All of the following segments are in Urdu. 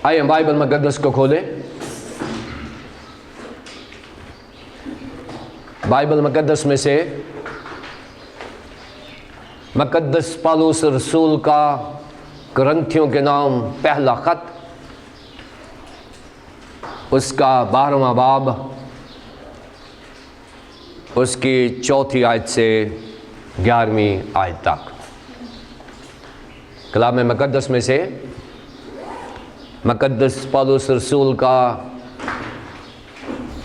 آئیے بائبل مقدس کو کھولیں۔ بائبل مقدس میں سے مقدس پالوس رسول کا کرنتھیوں کے نام پہلا خط، اس کا 12واں باب، اس کی 4 آیت سے 11ویں آیت تک۔ کلام مقدس میں سے مقدس پالوس رسول کا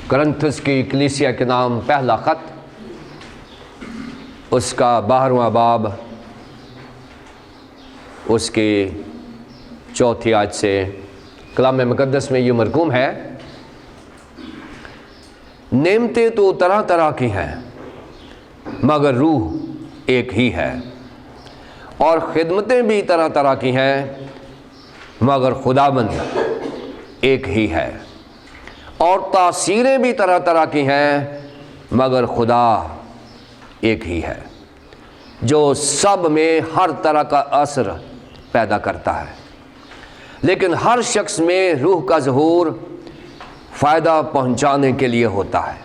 کرنتھس کی کلیسیا کے نام پہلا خط، اس کا 12واں باب، اس کی 4 آیت سے کلام مقدس میں یہ مرقوم ہے: نعمتیں تو طرح طرح کی ہیں مگر روح ایک ہی ہے، اور خدمتیں بھی طرح طرح کی ہیں مگر خداوند ایک ہی ہے، اور تاثیریں بھی طرح طرح کی ہیں مگر خدا ایک ہی ہے، جو سب میں ہر طرح کا اثر پیدا کرتا ہے، لیکن ہر شخص میں روح کا ظہور فائدہ پہنچانے کے لیے ہوتا ہے،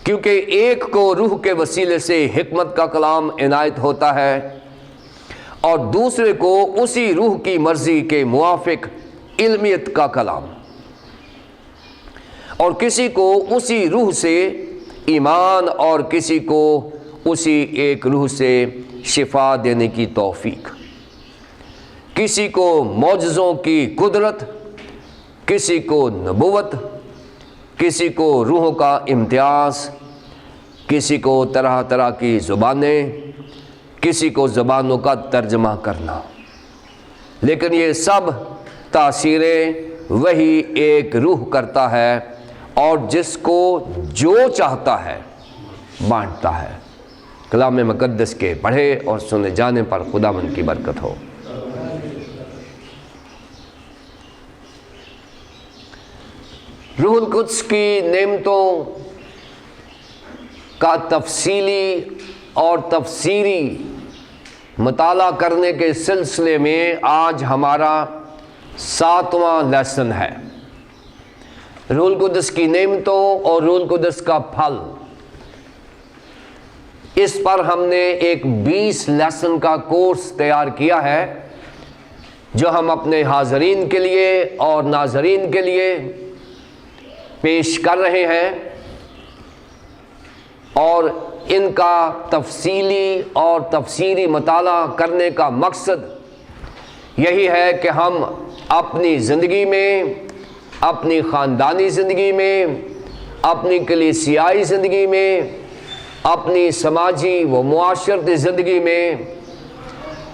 کیونکہ ایک کو روح کے وسیلے سے حکمت کا کلام عنایت ہوتا ہے، اور دوسرے کو اسی روح کی مرضی کے موافق علمیت کا کلام، اور کسی کو اسی روح سے ایمان، اور کسی کو اسی ایک روح سے شفا دینے کی توفیق، کسی کو معجزوں کی قدرت، کسی کو نبوت، کسی کو روحوں کا امتیاز، کسی کو طرح طرح کی زبانیں، کسی کو زبانوں کا ترجمہ کرنا، لیکن یہ سب تاثیریں وہی ایک روح کرتا ہے، اور جس کو جو چاہتا ہے بانٹتا ہے۔ کلام مقدس کے پڑھے اور سنے جانے پر خداوند کی برکت ہو۔ روح القدس کی نعمتوں کا تفصیلی اور تفسیری مطالعہ کرنے کے سلسلے میں آج ہمارا 7واں لیسن ہے، روح القدس کی نعمتوں اور روح القدس کا پھل۔ اس پر ہم نے ایک 20 لیسن کا کورس تیار کیا ہے، جو ہم اپنے حاضرین کے لیے اور ناظرین کے لیے پیش کر رہے ہیں، اور ان کا تفصیلی اور تفسیری مطالعہ کرنے کا مقصد یہی ہے کہ ہم اپنی زندگی میں، اپنی خاندانی زندگی میں، اپنی کلیسیائی زندگی میں، اپنی سماجی و معاشرتی زندگی میں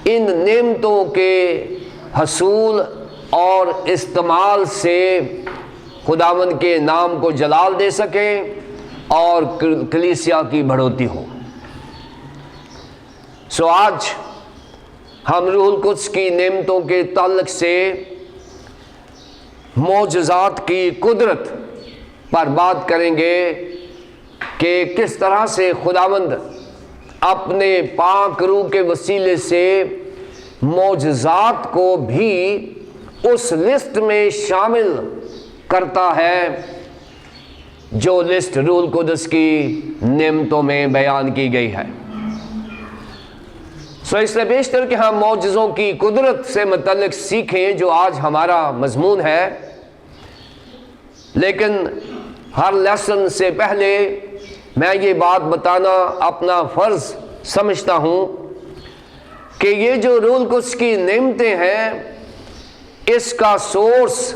ان نعمتوں کے حصول اور استعمال سے خداوند کے نام کو جلال دے سکیں اور کلیسیا کی بڑھوتی ہو۔ آج ہم روح القدس کی نعمتوں کے تعلق سے معجزات کی قدرت پر بات کریں گے کہ کس طرح سے خداوند اپنے پاک روح کے وسیلے سے معجزات کو بھی اس لسٹ میں شامل کرتا ہے جو لسٹ روح القدس کی نعمتوں میں بیان کی گئی ہے۔ اس لیے بیشتر کہ ہم معجزوں کی قدرت سے متعلق سیکھیں، جو آج ہمارا مضمون ہے، لیکن ہر لیسن سے پہلے میں یہ بات بتانا اپنا فرض سمجھتا ہوں کہ یہ جو روح القدس کی نعمتیں ہیں، اس کا سورس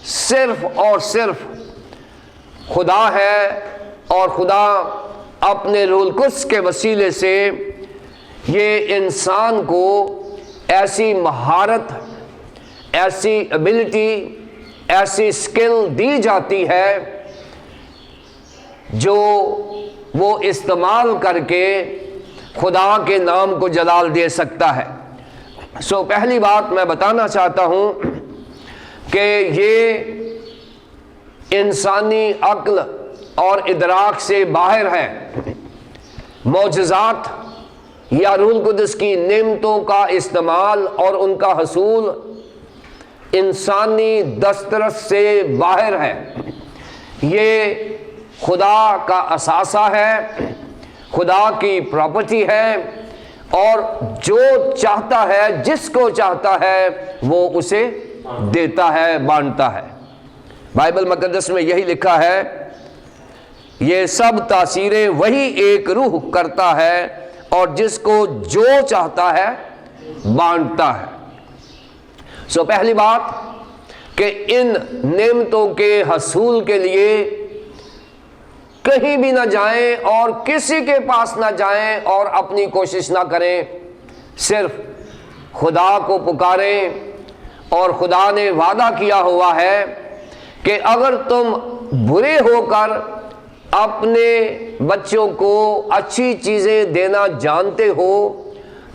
صرف اور صرف خدا ہے، اور خدا اپنے روح القدس کے وسیلے سے یہ انسان کو ایسی مہارت، ایسی ایبلٹی، ایسی اسکل دی جاتی ہے جو وہ استعمال کر کے خدا کے نام کو جلال دے سکتا ہے۔ پہلی بات میں بتانا چاہتا ہوں کہ یہ انسانی عقل اور ادراک سے باہر ہے۔ معجزات یا روح القدس کی نعمتوں کا استعمال اور ان کا حصول انسانی دسترس سے باہر ہے، یہ خدا کا اثاثہ ہے، خدا کی پراپرٹی ہے، اور جو چاہتا ہے، جس کو چاہتا ہے وہ اسے دیتا ہے، بانٹتا ہے۔ بائبل مقدس میں یہی لکھا ہے، یہ سب تاثیریں وہی ایک روح کرتا ہے اور جس کو جو چاہتا ہے بانٹتا ہے۔ پہلی بات کہ ان نعمتوں کے حصول کے لیے کہیں بھی نہ جائیں اور کسی کے پاس نہ جائیں اور اپنی کوشش نہ کریں، صرف خدا کو پکاریں، اور خدا نے وعدہ کیا ہوا ہے کہ اگر تم برے ہو کر اپنے بچوں کو اچھی چیزیں دینا جانتے ہو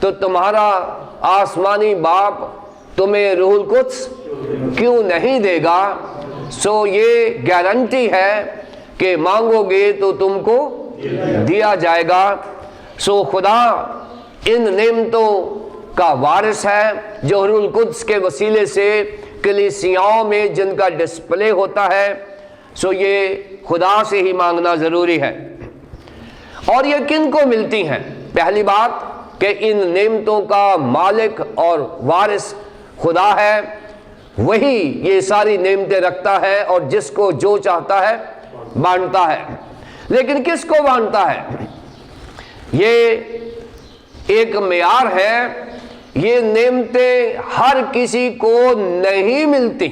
تو تمہارا آسمانی باپ تمہیں روح القدس کیوں نہیں دے گا؟ یہ گارنٹی ہے کہ مانگو گے تو تم کو دیا جائے گا۔ خدا ان نعمتوں کا وارث ہے جو روح القدس کے وسیلے سے کلیسیاؤں میں جن کا ڈسپلے ہوتا ہے، یہ خدا سے ہی مانگنا ضروری ہے۔ اور یہ کن کو ملتی ہیں؟ پہلی بات کہ ان نعمتوں کا مالک اور وارث خدا ہے، وہی یہ ساری نعمتیں رکھتا ہے اور جس کو جو چاہتا ہے بانٹتا ہے۔ لیکن کس کو بانٹتا ہے؟ یہ ایک معیار ہے، یہ نعمتیں ہر کسی کو نہیں ملتی۔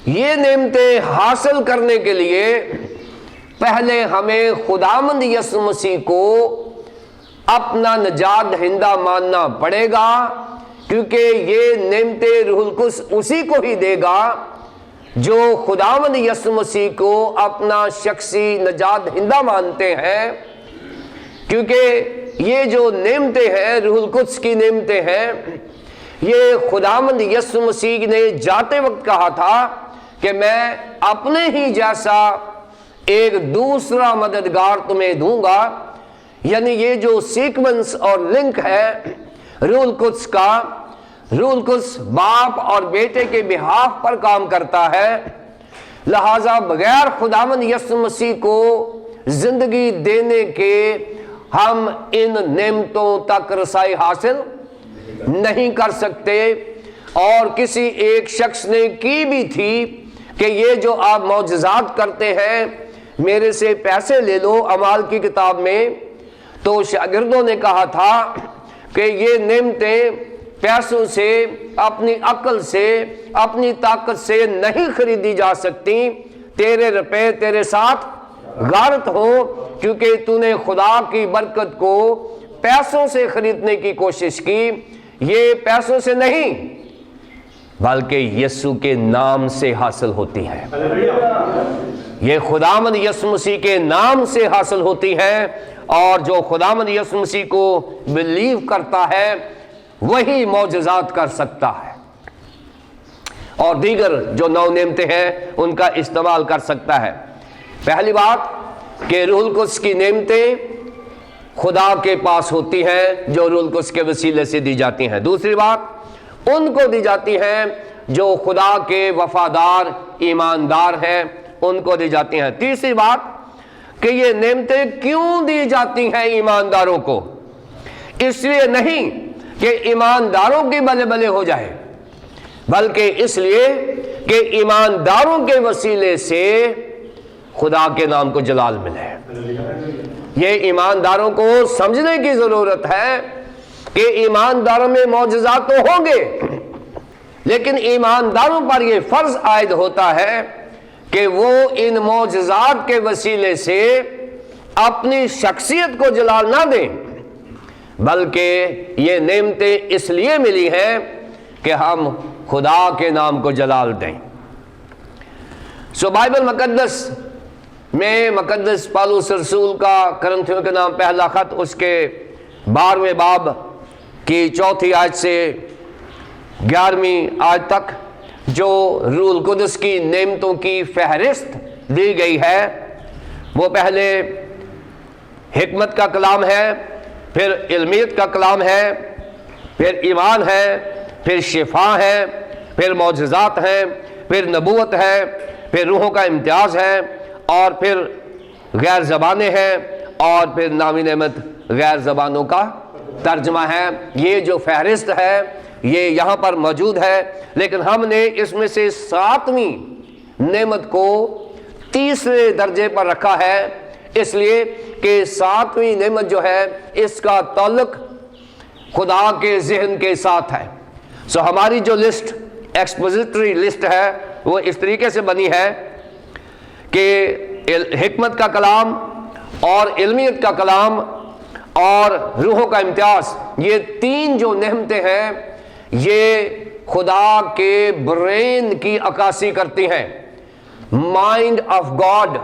یہ نعمتیں حاصل کرنے کے لیے پہلے ہمیں خداوند یسوع مسیح کو اپنا نجات دہندہ ماننا پڑے گا، کیونکہ یہ نعمتیں روح القدس اسی کو ہی دے گا جو خداوند یسوع مسیح کو اپنا شخصی نجات دہندہ مانتے ہیں۔ کیونکہ یہ جو نعمتیں ہیں، روح القدس کی نعمتیں ہیں، یہ خداوند یسوع مسیح نے جاتے وقت کہا تھا کہ میں اپنے ہی جیسا ایک دوسرا مددگار تمہیں دوں گا۔ یعنی یہ جو سیکوینس اور لنک ہے روح القدس کا، روح القدس باپ اور بیٹے کے بہاف پر کام کرتا ہے، لہذا بغیر خداوند یسوع مسیح کو زندگی دینے کے ہم ان نعمتوں تک رسائی حاصل نہیں کر سکتے۔ اور کسی ایک شخص نے کی بھی تھی کہ یہ جو آپ معجزات کرتے ہیں میرے سے پیسے لے لو، اعمال کی کتاب میں، تو شاگردوں نے کہا تھا کہ یہ نعمتیں پیسوں سے، اپنی عقل سے، اپنی طاقت سے نہیں خریدی جا سکتی، تیرے روپے تیرے ساتھ غارت ہو، کیونکہ تو نے خدا کی برکت کو پیسوں سے خریدنے کی کوشش کی۔ یہ پیسوں سے نہیں بلکہ یسوع کے نام سے حاصل ہوتی ہے، یہ خداوند یسوع مسیح کے نام سے حاصل ہوتی ہے، اور جو خداوند یسوع مسیح کو بلیو کرتا ہے وہی معجزات کر سکتا ہے، اور دیگر جو نو نعمتیں ہیں ان کا استعمال کر سکتا ہے۔ پہلی بات کہ روح القدس کی نعمتیں خدا کے پاس ہوتی ہیں جو روح القدس کے وسیلے سے دی جاتی ہیں۔ دوسری بات ان کو دی جاتی ہیں جو خدا کے وفادار ایماندار ہیں، ان کو دی جاتی ہیں۔ تیسری بات کہ یہ نعمتیں کیوں دی جاتی ہیں ایمانداروں کو؟ اس لیے نہیں کہ ایمانداروں کی بلے بلے ہو جائے، بلکہ اس لیے کہ ایمانداروں کے وسیلے سے خدا کے نام کو جلال ملے۔ یہ ایمانداروں کو سمجھنے کی ضرورت ہے کہ ایمانداروں میں معجزات تو ہوں گے، لیکن ایمانداروں پر یہ فرض عائد ہوتا ہے کہ وہ ان معجزات کے وسیلے سے اپنی شخصیت کو جلال نہ دیں، بلکہ یہ نعمتیں اس لیے ملی ہیں کہ ہم خدا کے نام کو جلال دیں۔ بائبل مقدس میں مقدس پالوس رسول کا کرنتھیوں کے نام پہلا خط، اس کے 12ویں باب کی 4 آیت سے 11ویں آیت تک جو روح القدس کی نعمتوں کی فہرست دی گئی ہے، وہ پہلے حکمت کا کلام ہے، پھر علمیت کا کلام ہے، پھر ایمان ہے، پھر شفا ہے، پھر معجزات ہیں، پھر نبوت ہے، پھر روحوں کا امتیاز ہے، اور پھر غیر زبانیں ہیں، اور پھر نامی نعمت غیر زبانوں کا ترجمہ ہے۔ یہ جو فہرست ہے یہ یہاں پر موجود ہے، لیکن ہم نے اس میں سے 7ویں نعمت کو تیسرے درجے پر رکھا ہے، اس لیے کہ 7ویں نعمت جو ہے اس کا تعلق خدا کے ذہن کے ساتھ ہے۔ ہماری جو لسٹ ایکسپوزیٹری لسٹ ہے وہ اس طریقے سے بنی ہے کہ حکمت کا کلام اور علمیت کا کلام اور روحوں کا امتیاز، یہ 3 جو نعمتیں ہیں یہ خدا کے برین کی عکاسی کرتی ہیں، مائنڈ آف گاڈ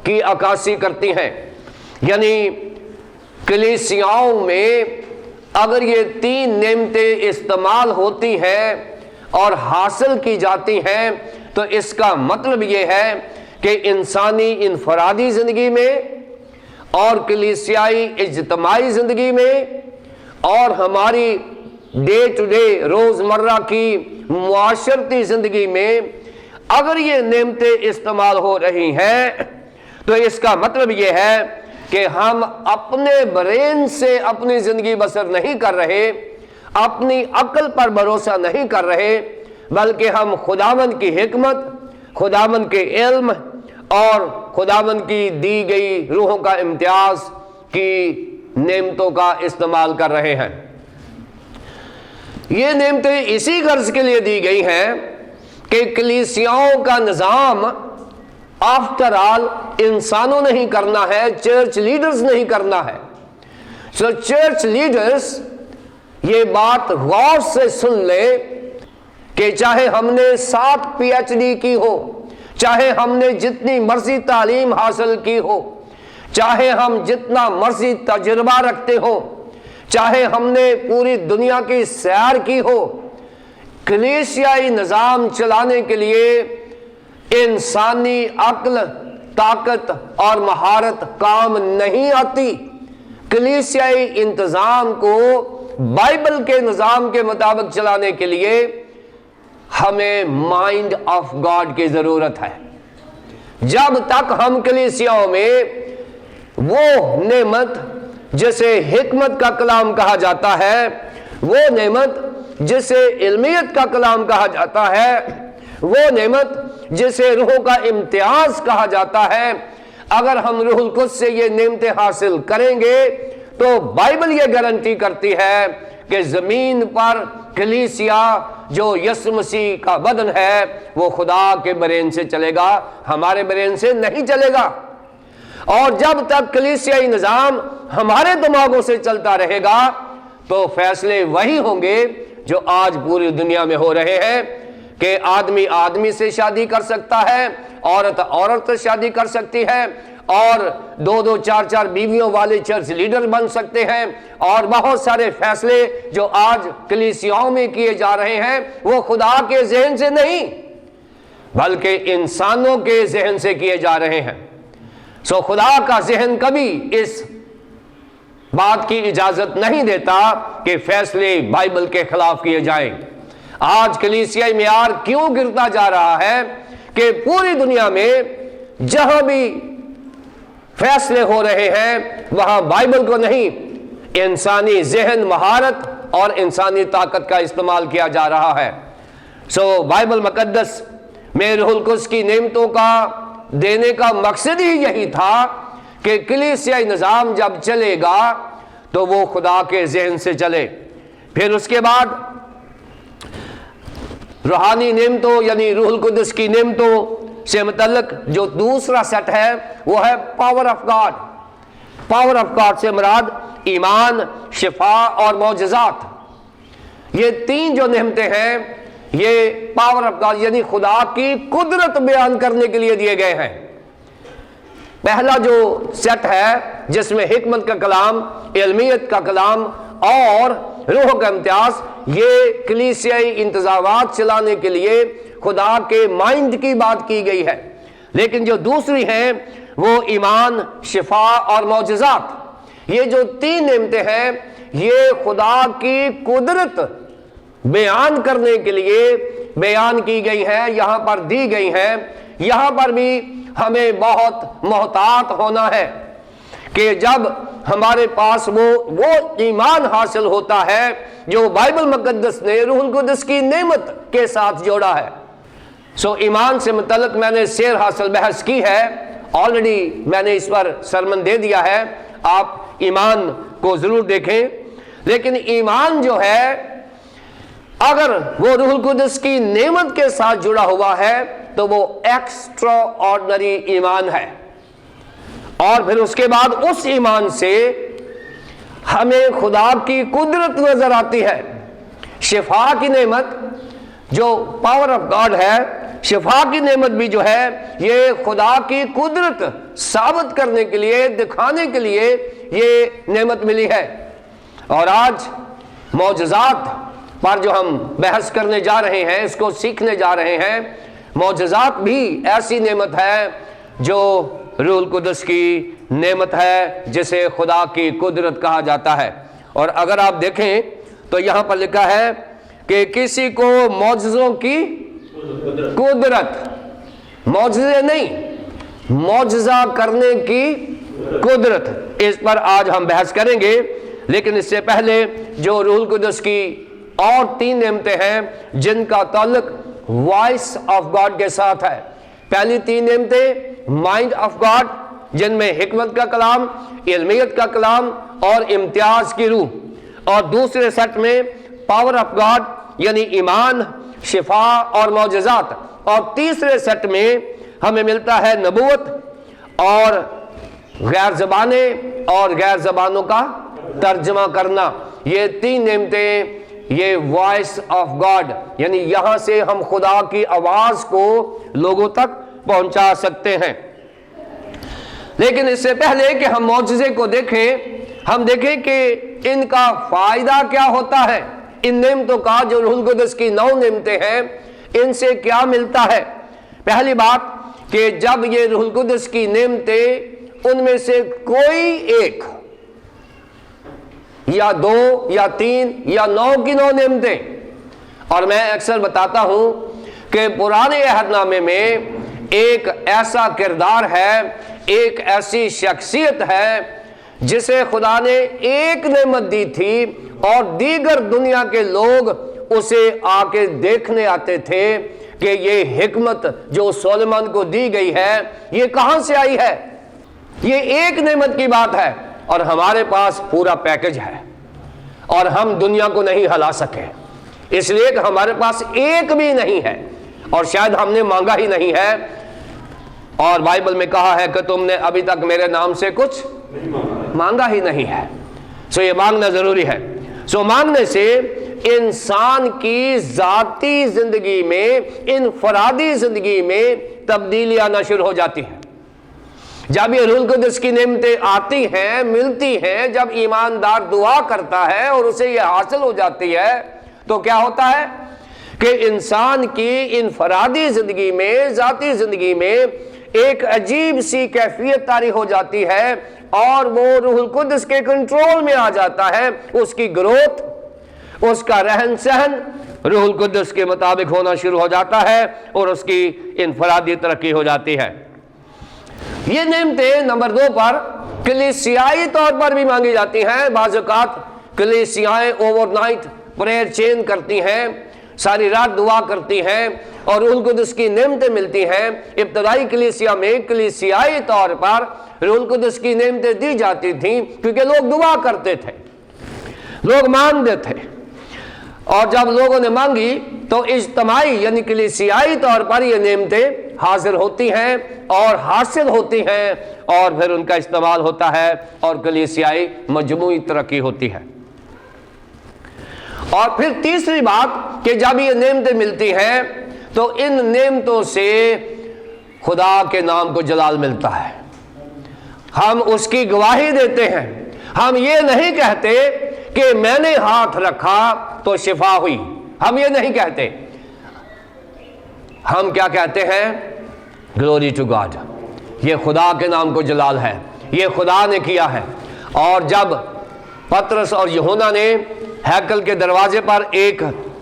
کی عکاسی کرتی ہیں۔ یعنی کلیسیاؤں میں اگر یہ 3 نعمتیں استعمال ہوتی ہیں اور حاصل کی جاتی ہیں تو اس کا مطلب یہ ہے کہ انسانی انفرادی زندگی میں اور کلیسیائی اجتماعی زندگی میں اور ہماری ڈے ٹو ڈے روزمرہ کی معاشرتی زندگی میں اگر یہ نعمتیں استعمال ہو رہی ہیں تو اس کا مطلب یہ ہے کہ ہم اپنے برین سے اپنی زندگی بسر نہیں کر رہے، اپنی عقل پر بھروسہ نہیں کر رہے، بلکہ ہم خداوند کی حکمت، خداوند کے علم اور خداوند کی دی گئی روحوں کا امتیاز کی نعمتوں کا استعمال کر رہے ہیں۔ یہ نعمتیں اسی غرض کے لیے دی گئی ہیں کہ کلیسیاؤں کا نظام آفٹر آل انسانوں نہیں کرنا ہے، چرچ لیڈرز نہیں کرنا ہے۔ چرچ لیڈرز یہ بات غور سے سن لے کہ چاہے ہم نے 7 PhD کی ہو، چاہے ہم نے جتنی مرضی تعلیم حاصل کی ہو، چاہے ہم جتنا مرضی تجربہ رکھتے ہو، چاہے ہم نے پوری دنیا کی سیر کی ہو، کلیسیائی نظام چلانے کے لیے انسانی عقل، طاقت اور مہارت کام نہیں آتی۔ کلیسیائی انتظام کو بائبل کے نظام کے مطابق چلانے کے لیے ہمیں مائنڈ آف گاڈ کی ضرورت ہے۔ جب تک ہم کلیسیاؤں میں وہ نعمت جسے حکمت کا کلام کہا جاتا ہے، وہ نعمت جسے علمیت کا کلام کہا جاتا ہے، وہ نعمت جسے روحوں کا امتیاز کہا جاتا ہے، اگر ہم روح القدس سے یہ نعمتیں حاصل کریں گے تو بائبل یہ گارنٹی کرتی ہے کہ زمین پر کلیسیا جو یسوع مسیح کا بدن ہے وہ خدا کے برین سے چلے گا، ہمارے برین سے نہیں چلے گا۔ اور جب تک کلیسیائی نظام ہمارے دماغوں سے چلتا رہے گا تو فیصلے وہی ہوں گے جو آج پوری دنیا میں ہو رہے ہیں کہ آدمی آدمی سے شادی کر سکتا ہے، عورت عورت سے شادی کر سکتی ہے، اور 2 4 بیویوں والے چرچ لیڈر بن سکتے ہیں، اور بہت سارے فیصلے جو آج کلیسیاؤں میں کیے جا رہے ہیں وہ خدا کے ذہن سے نہیں بلکہ انسانوں کے ذہن سے کیے جا رہے ہیں۔ خدا کا ذہن کبھی اس بات کی اجازت نہیں دیتا کہ فیصلے بائبل کے خلاف کیے جائیں۔ آج کلیسیائی معیار کیوں گرتا جا رہا ہے کہ پوری دنیا میں جہاں بھی فیصلے ہو رہے ہیں وہاں بائبل کو نہیں، انسانی ذہن، مہارت اور انسانی طاقت کا استعمال کیا جا رہا ہے۔ بائبل مقدس میں روح القدس کی نعمتوں کا دینے کا مقصد ہی یہی تھا کہ کلیسیائی نظام جب چلے گا تو وہ خدا کے ذہن سے چلے۔ پھر اس کے بعد روحانی نعمتوں یعنی روح القدس کی نعمتوں سے متعلق جو دوسرا سیٹ ہے وہ ہے power of God. Power of God سے مراد ایمان، شفا اور معجزات۔ یہ 3 جو نعمتیں ہیں یہ پاور آف گاڈ یعنی خدا کی قدرت بیان کرنے کے لیے دیے گئے ہیں۔ پہلا جو سیٹ ہے جس میں حکمت کا کلام، علمیت کا کلام اور روح کا امتیاز، یہ کلیسیائی انتظامات چلانے کے لیے خدا کے مائنڈ کی بات کی گئی ہے۔ لیکن جو دوسری ہیں وہ ایمان، شفا اور معجزات، یہ جو 3 نعمتیں ہیں یہ خدا کی قدرت بیان کرنے کے لیے بیان کی گئی ہیں، یہاں پر دی گئی ہیں۔ یہاں پر بھی ہمیں بہت محتاط ہونا ہے کہ جب ہمارے پاس وہ ایمان حاصل ہوتا ہے جو بائبل مقدس نے روح القدس کی نعمت کے ساتھ جوڑا ہے۔ ایمان سے متعلق میں نے سیر حاصل بحث کی ہے، آلریڈی میں نے اس پر سرمن دے دیا ہے، آپ ایمان کو ضرور دیکھیں۔ لیکن ایمان جو ہے اگر وہ روح القدس کی نعمت کے ساتھ جڑا ہوا ہے تو وہ ایکسٹرا آرڈنری ایمان ہے، اور پھر اس کے بعد اس ایمان سے ہمیں خدا کی قدرت نظر آتی ہے۔ شفا کی نعمت جو پاور آف گاڈ ہے، شفا کی نعمت بھی جو ہے یہ خدا کی قدرت ثابت کرنے کے لیے، دکھانے کے لیے یہ نعمت ملی ہے۔ اور آج معجزات پر جو ہم بحث کرنے جا رہے ہیں، اس کو سیکھنے جا رہے ہیں، معجزات بھی ایسی نعمت ہے جو روح القدس کی نعمت ہے، جسے خدا کی قدرت کہا جاتا ہے۔ اور اگر آپ دیکھیں تو یہاں پر لکھا ہے کہ کسی کو معجزوں کی قدرت، معجزے نہیں، معجزہ کرنے کی قدرت، اس پر آج ہم بحث کریں گے۔ لیکن اس سے پہلے جو روح القدس کی اور 3 نعمتیں ہیں جن کا تعلق وائس آف گاڈ کے ساتھ ہے۔ پہلی 3 نعمتیں مائنڈ آف گاڈ، جن میں حکمت کا کلام، علمیت کا کلام اور امتیاز کی روح، اور دوسرے سیٹ میں پاور آف گاڈ یعنی ایمان، شفا اور معجزات، اور تیسرے سیٹ میں ہمیں ملتا ہے نبوت اور غیر زبانیں اور غیر زبانوں کا ترجمہ کرنا۔ یہ 3 نعمتیں، یہ وائس آف گاڈ، یعنی یہاں سے ہم خدا کی آواز کو لوگوں تک پہنچا سکتے ہیں۔ لیکن اس سے پہلے کہ ہم معجزے کو دیکھیں، ہم دیکھیں کہ ان کا فائدہ کیا ہوتا ہے، ان نعمتوں کا جو روح القدس کی 9 نعمتیں ہیں، ان سے کیا ملتا ہے۔ پہلی بات کہ جب یہ روح القدس کی نعمتیں ان میں سے کوئی ایک یا 2 یا 3 یا 9 کی 9 نعمتیں، اور میں اکثر بتاتا ہوں کہ پرانے عہد نامے میں ایک ایسا کردار ہے، ایک ایسی شخصیت ہے جسے خدا نے ایک نعمت دی تھی اور دیگر دنیا کے لوگ اسے آ کے دیکھنے آتے تھے کہ یہ حکمت جو سلیمان کو دی گئی ہے یہ کہاں سے آئی ہے۔ یہ ایک نعمت کی بات ہے اور ہمارے پاس پورا پیکج ہے، اور ہم دنیا کو نہیں ہلا سکے، اس لیے کہ ہمارے پاس ایک بھی نہیں ہے، اور شاید ہم نے مانگا ہی نہیں ہے۔ اور بائبل میں کہا ہے کہ تم نے ابھی تک میرے نام سے کچھ مانگا ہی نہیں ہے۔ یہ مانگنا ضروری ہے۔ مانگنے سے انسان کی ذاتی زندگی میں، انفرادی زندگی میں تبدیلی آنا شروع ہو جاتی ہے۔ جب یہ روح القدس کی نعمتیں آتی ہیں، ملتی ہیں، جب ایماندار دعا کرتا ہے اور اسے یہ حاصل ہو جاتی ہے، تو کیا ہوتا ہے کہ انسان کی انفرادی زندگی میں، ذاتی زندگی میں ایک عجیب سی کیفیت طاری ہو جاتی ہے، اور وہ روح القدس کے کنٹرول میں آ جاتا ہے۔ اس کی گروتھ، اس کا رہن سہن روح القدس کے مطابق ہونا شروع ہو جاتا ہے، اور اس کی انفرادی ترقی ہو جاتی ہے۔ یہ نعمتیں نمبر 2 پر کلیسیائی طور پر بھی مانگی جاتی ہیں۔ بعض اوقات کلیسیائیں اوور نائٹ پریئر چین کرتی ہیں، ساری رات دعا کرتی ہیں، اور روح القدس کی نعمتیں ملتی ہیں۔ ابتدائی کلیسیا میں کلیسیائی طور پر روح القدس کی نعمتیں دی جاتی تھیں کیونکہ لوگ دعا کرتے تھے، لوگ مانگتے تھے، اور جب لوگوں نے مانگی تو اجتماعی یعنی کلیسیائی طور پر یہ نعمتیں حاضر ہوتی ہیں اور حاصل ہوتی ہیں، اور پھر ان کا استعمال ہوتا ہے اور کلیسیائی مجموعی ترقی ہوتی ہے۔ اور پھر تیسری بات کہ جب یہ نعمتیں ملتی ہیں تو ان نعمتوں سے خدا کے نام کو جلال ملتا ہے، ہم اس کی گواہی دیتے ہیں۔ ہم یہ نہیں کہتے کہ میں نے ہاتھ رکھا تو شفا ہوئی، ہم یہ نہیں کہتے۔ ہم کیا کہتے ہیں؟ گلوری ٹو گاڈ، یہ خدا کے نام کو جلال ہے، یہ خدا نے کیا ہے۔ اور جب پترس اور یوحنا نے ہیکل کے دروازے پر ایک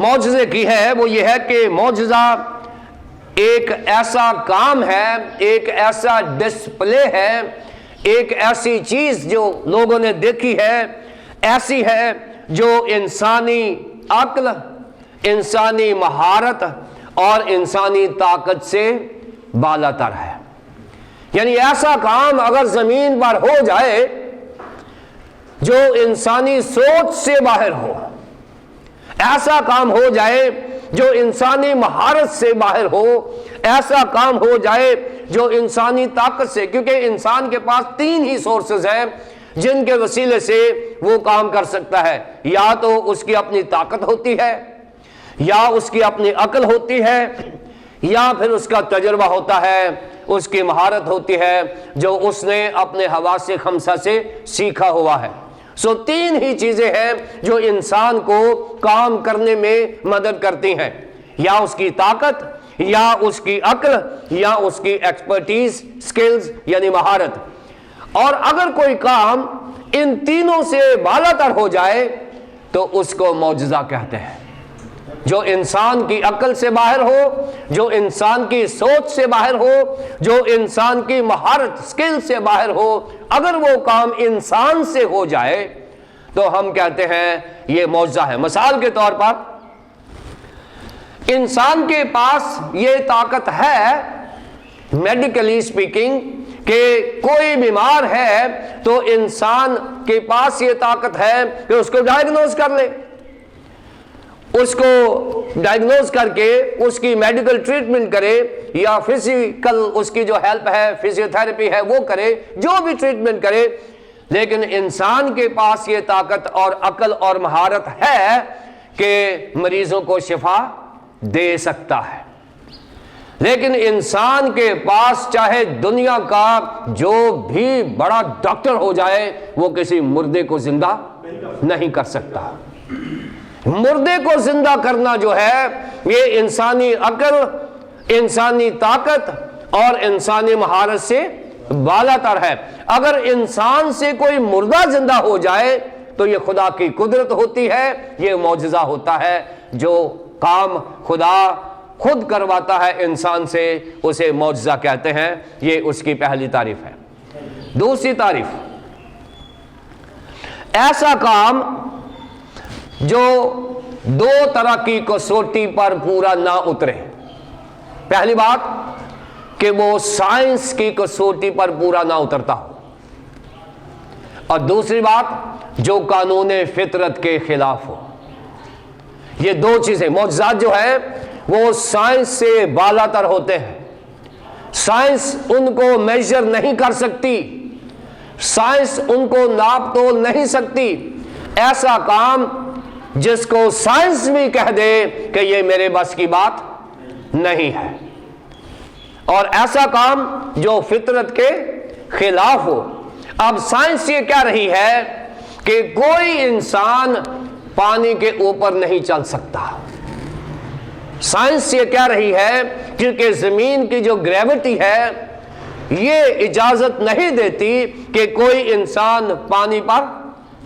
معجزے کی ہے وہ یہ ہے کہ معجزہ ایک ایسا کام ہے، ایک ایسا ڈسپلے ہے، ایک ایسی چیز جو لوگوں نے دیکھی ہے، ایسی ہے جو انسانی عقل، انسانی مہارت اور انسانی طاقت سے بالا تر ہے۔ یعنی ایسا کام اگر زمین پر ہو جائے جو انسانی سوچ سے باہر ہو، ایسا کام ہو جائے جو انسانی مہارت سے باہر ہو، ایسا کام ہو جائے جو انسانی طاقت سے، کیونکہ انسان کے پاس 3 ہی سورسز ہیں جن کے وسیلے سے وہ کام کر سکتا ہے، یا تو اس کی اپنی طاقت ہوتی ہے، یا اس کی اپنی عقل ہوتی ہے، یا پھر اس کا تجربہ ہوتا ہے، اس کی مہارت ہوتی ہے جو اس نے اپنے حواس خمسہ سے سیکھا ہوا ہے۔ 3 ہی چیزیں ہیں جو انسان کو کام کرنے میں مدد کرتی ہیں، یا اس کی طاقت، یا اس کی عقل، یا اس کی ایکسپرٹیز، سکلز یعنی مہارت۔ اور اگر کوئی کام ان تینوں سے بالا تر ہو جائے تو اس کو معجزہ کہتے ہیں۔ جو انسان کی عقل سے باہر ہو، جو انسان کی سوچ سے باہر ہو، جو انسان کی مہارت، سکل سے باہر ہو، اگر وہ کام انسان سے ہو جائے تو ہم کہتے ہیں یہ معجزہ ہے۔ مثال کے طور پر انسان کے پاس یہ طاقت ہے، میڈیکلی اسپیکنگ، کہ کوئی بیمار ہے تو انسان کے پاس یہ طاقت ہے کہ اس کو ڈائیگنوز کر لے، اس کو ڈائیگنوز کر کے اس کی میڈیکل ٹریٹمنٹ کرے، یا فزیکل اس کی جو ہیلپ ہے، فزیوتھراپی ہے وہ کرے، جو بھی ٹریٹمنٹ کرے۔ لیکن انسان کے پاس یہ طاقت اور عقل اور مہارت ہے کہ مریضوں کو شفا دے سکتا ہے۔ لیکن انسان کے پاس چاہے دنیا کا جو بھی بڑا ڈاکٹر ہو جائے، وہ کسی مردے کو زندہ نہیں کر سکتا۔ مردے کو زندہ کرنا جو ہے یہ انسانی عقل، انسانی طاقت اور انسانی مہارت سے بالا تر ہے۔ اگر انسان سے کوئی مردہ زندہ ہو جائے تو یہ خدا کی قدرت ہوتی ہے، یہ معجزہ ہوتا ہے۔ جو کام خدا خود کرواتا ہے انسان سے اسے معجزہ کہتے ہیں۔ یہ اس کی پہلی تعریف ہے۔ دوسری تعریف، ایسا کام جو 2 طرح کی کسوٹی پر پورا نہ اترے۔ پہلی بات کہ وہ سائنس کی کسوٹی پر پورا نہ اترتا ہو، اور دوسری بات جو قانون فطرت کے خلاف ہو۔ یہ 2 چیزیں، معجزات جو ہے وہ سائنس سے بالا تر ہوتے ہیں۔ سائنس ان کو میجر نہیں کر سکتی، سائنس ان کو ناپ تول نہیں سکتی۔ ایسا کام جس کو سائنس بھی کہہ دے کہ یہ میرے بس کی بات نہیں ہے، اور ایسا کام جو فطرت کے خلاف ہو۔ اب سائنس یہ کہہ رہی ہے کہ کوئی انسان پانی کے اوپر نہیں چل سکتا۔ سائنس یہ کہہ رہی ہے کیونکہ زمین کی جو گریوٹی ہے یہ اجازت نہیں دیتی کہ کوئی انسان پانی پر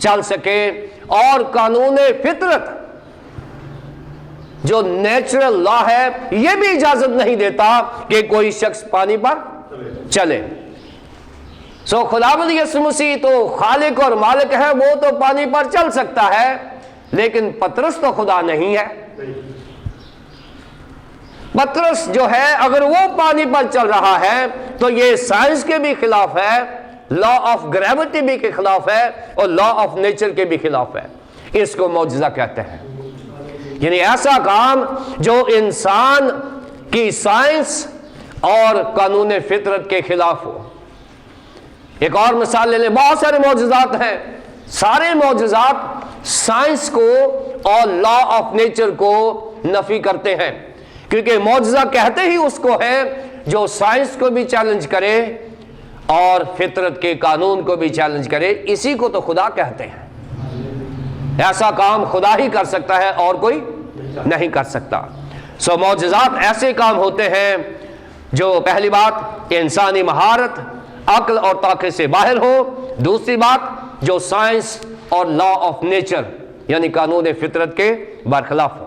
چل سکے، اور قانون فطرت جو نیچرل لا ہے یہ بھی اجازت نہیں دیتا کہ کوئی شخص پانی پر چلے۔ خداوند یسوع مسیح تو خالق اور مالک ہے، وہ تو پانی پر چل سکتا ہے، لیکن پطرس تو خدا نہیں ہے۔ پطرس جو ہے اگر وہ پانی پر چل رہا ہے تو یہ سائنس کے بھی خلاف ہے، لا آف گریوٹی بھی کے خلاف ہے، اور لا آف نیچر کے بھی خلاف ہے۔ اس کو معجزہ کہتے ہیں۔ یعنی ایسا کام جو انسان کی سائنس اور قانون فطرت کے خلاف ہو۔ ایک اور مثال لے لیں، بہت سارے معجزات ہیں، سارے معجزات سائنس کو اور لا آف نیچر کو نفی کرتے ہیں، کیونکہ معجزہ کہتے ہی اس کو ہے جو سائنس کو بھی چیلنج کرے اور فطرت کے قانون کو بھی چیلنج کرے۔ اسی کو تو خدا کہتے ہیں۔ ایسا کام خدا ہی کر سکتا ہے اور کوئی نہیں کر سکتا۔ معجزات ایسے کام ہوتے ہیں جو پہلی بات انسانی مہارت، عقل اور طاقت سے باہر ہو، دوسری بات جو سائنس اور لا آف نیچر یعنی قانون فطرت کے برخلاف ہو۔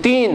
3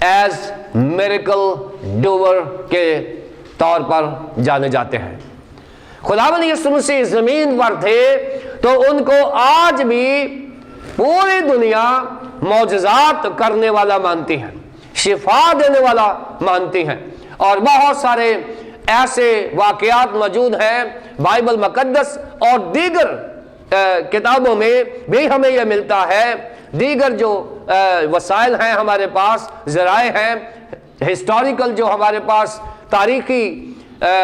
ایز میریکل ڈوور کے طور پر جانے جاتے ہیں۔ خداوند یسوع مسیح زمین پر تھے تو ان کو آج بھی پوری دنیا معجزات کرنے والا مانتی ہے، شفا دینے والا مانتی ہے، اور بہت سارے ایسے واقعات موجود ہیں بائبل مقدس اور دیگر کتابوں میں بھی ہمیں یہ ملتا ہے، دیگر جو وسائل ہیں ہمارے پاس، ذرائع ہیں، ہسٹوریکل جو ہمارے پاس تاریخی